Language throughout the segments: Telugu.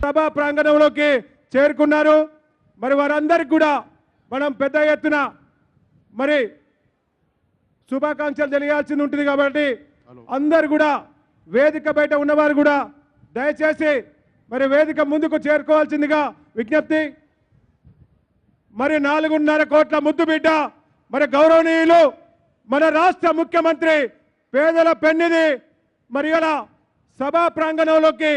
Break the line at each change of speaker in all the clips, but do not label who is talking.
సభా ప్రాంగణంలోకి చేరుకున్నారు. మరి వారందరికీ కూడా మనం పెద్ద ఎత్తున మరి శుభాకాంక్షలు తెలియాల్సి ఉంటుంది. కాబట్టి అందరు కూడా వేదిక బయట ఉన్నవారు కూడా దయచేసి మరి వేదిక ముందుకు చేరుకోవాల్సిందిగా విజ్ఞప్తి. మరి 4.5 కోట్ల ముద్దు బిడ్డ మరి గౌరవనీయులు మన రాష్ట్ర ముఖ్యమంత్రి పేదల పెన్నిధి మరి ఇలా సభా ప్రాంగణంలోకి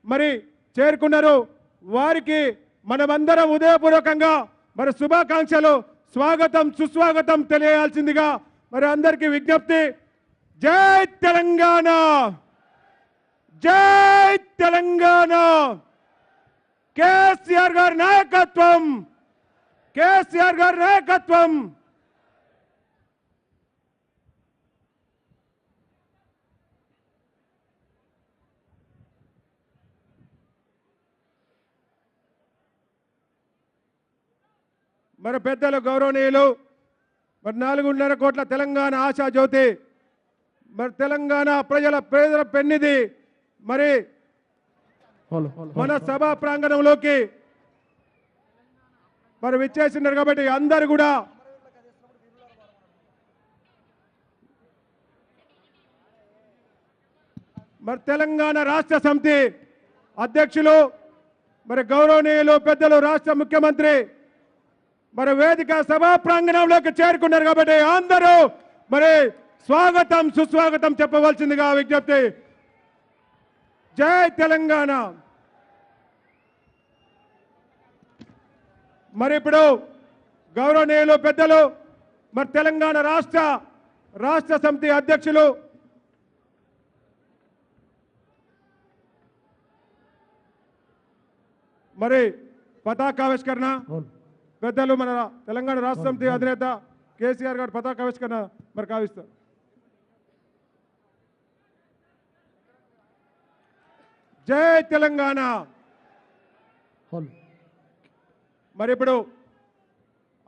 మరి చేరుకున్నారు. వారికి మనమందరం ఉదయపూర్వకంగా మరి శుభాకాంక్షలు స్వాగతం సుస్వాగతం తెలియాల్సిందిగా మరి అందరికీ విజ్ఞప్తి. జై తెలంగాణ, జై తెలంగాణ. కేసీఆర్ గారి నాయకత్వం, కేసీఆర్ గారి నాయకత్వం. మరి పెద్దలు గౌరవనీయులు మరి 4.5 కోట్ల తెలంగాణ ఆశా జ్యోతి మరి తెలంగాణ ప్రజల పేదల పెన్నిధి మరి మన సభా ప్రాంగణంలోకి మరి విచ్చేసినారు. కాబట్టి అందరు కూడా మరి తెలంగాణ రాష్ట్ర సమితి అధ్యక్షులు మరి గౌరవనీయులు పెద్దలు రాష్ట్ర ముఖ్యమంత్రి మరి వేదిక సభా ప్రాంగణంలోకి చేరుకున్నారు. కాబట్టి అందరూ మరి స్వాగతం సుస్వాగతం చెప్పవలసిందిగా విజ్ఞప్తి. జై తెలంగాణ. మరి ఇప్పుడు గౌరవనీయులు పెద్దలు మరి తెలంగాణ రాష్ట్ర సమితి అధ్యక్షులు మరి పతాకావిష్కరణ పెద్దలు మన తెలంగాణ రాష్ట్ర సమితి అధినేత కేసీఆర్ గారు పతాకావిష్కరణ మరి కావిస్తారు. జై తెలంగాణ. మరి ఇప్పుడు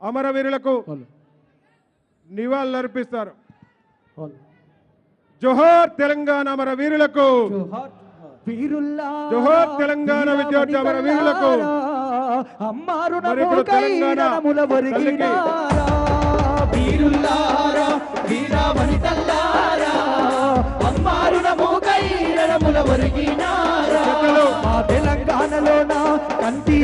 అమరవీరులకు నివాళులర్పిస్తారు. జోహార్ తెలంగాణ అమరవీరులకు, జోహార్ తెలంగాణ విద్యార్థి అమరవీరులకు. మరి ఇప్పుడు తెలంగాణ
తెలంగాణలోన కంటి